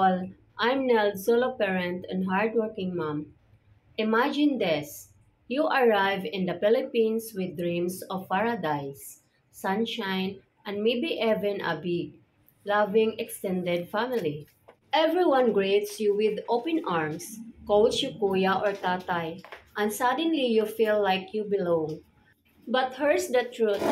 all, I'm Nell, solo parent and hardworking mom. Imagine this. You arrive in the Philippines with dreams of paradise, sunshine, and maybe even a big, loving extended family. Everyone greets you with open arms, calls you kuya or tatay, and suddenly you feel like you belong. But here's the truth.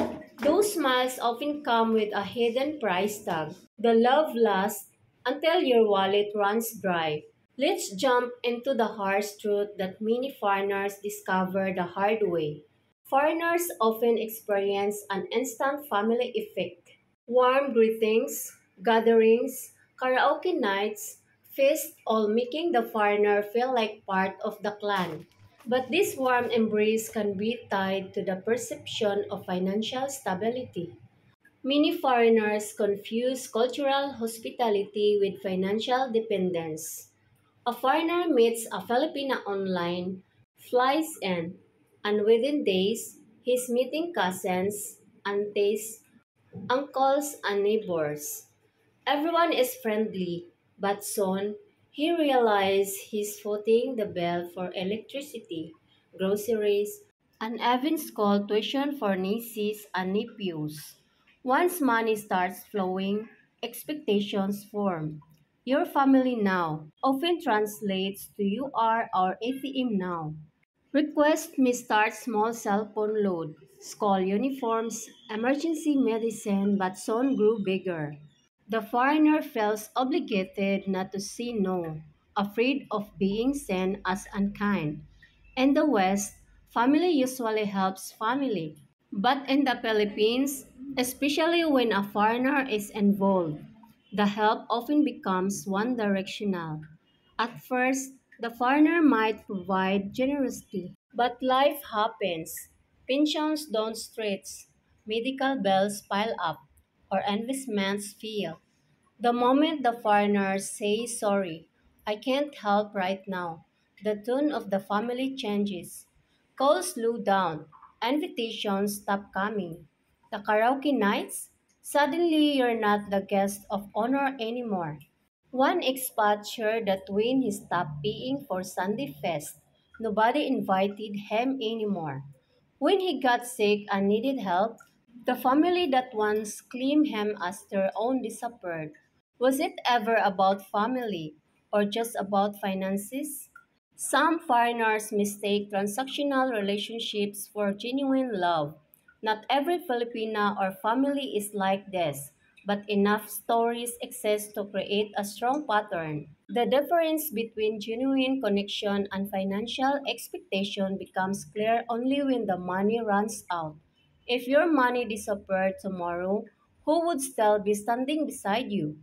Those smiles often come with a hidden price tag. The love lasts until your wallet runs dry. Let's jump into the harsh truth that many foreigners discover the hard way. Foreigners often experience an instant family effect. Warm greetings, gatherings, karaoke nights, feasts, all making the foreigner feel like part of the clan. But this warm embrace can be tied to the perception of financial stability. Many foreigners confuse cultural hospitality with financial dependence. A foreigner meets a Filipina online, flies in, and within days, he's meeting cousins, aunties, uncles, and neighbors. Everyone is friendly, but soon he realized he's footing the bill for electricity, groceries, and even school tuition for nieces and nephews. Once money starts flowing, expectations form. Your family now often translates to you are our ATM now. Request may start small cell phone load, school uniforms, emergency medicine, but soon grew bigger. The foreigner feels obligated not to say no, afraid of being seen as unkind. In the West, family usually helps family. But in the Philippines, especially when a foreigner is involved, the help often becomes one directional. At first, the foreigner might provide generously, but life happens. Pensions don't stretch, medical bills pile up, or investments fail. The moment the foreigner says sorry, I can't help right now, the tone of the family changes. Calls slow down, invitations stop coming. The karaoke nights, suddenly you're not the guest of honor anymore. One expat shared that when he stopped paying for Sunday fest, nobody invited him anymore. When he got sick and needed help, the family that once claimed him as their own disappeared. Was it ever about family or just about finances? Some foreigners mistake transactional relationships for genuine love. Not every Filipina or family is like this, but enough stories exist to create a strong pattern. The difference between genuine connection and financial expectation becomes clear only when the money runs out. If your money disappeared tomorrow, who would still be standing beside you?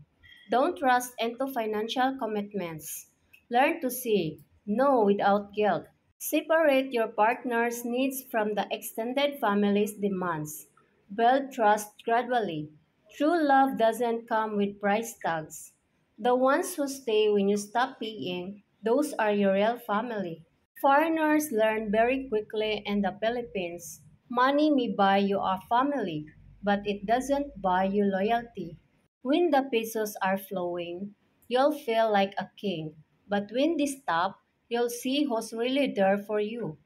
Don't rush into financial commitments. Learn to say no without guilt. Separate your partner's needs from the extended family's demands. Build trust gradually. True love doesn't come with price tags. The ones who stay when you stop paying, those are your real family. Foreigners learn very quickly in the Philippines. Money may buy you a family, but it doesn't buy you loyalty. When the pesos are flowing, you'll feel like a king. But when they stop, you'll see who's really there for you.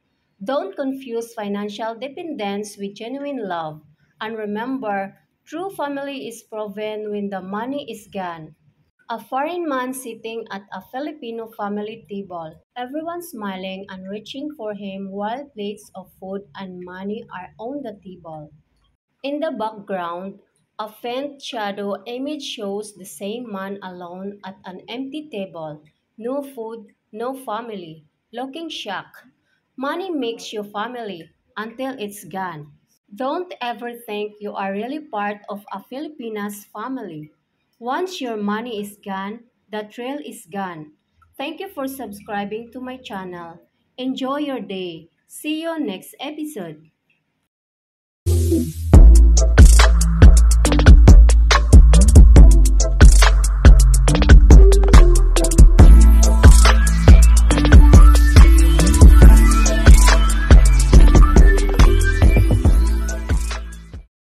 Don't confuse financial dependence with genuine love. And remember, true family is proven when the money is gone. A foreign man sitting at a Filipino family table, everyone smiling and reaching for him while plates of food and money are on the table. In the background, a faint shadow image shows the same man alone at an empty table. No food, no family. Looking shocked. Money makes you family until it's gone. Don't ever think you are really part of a Filipina's family. Once your money is gone, the trail is gone. Thank you for subscribing to my channel. Enjoy your day. See you next episode.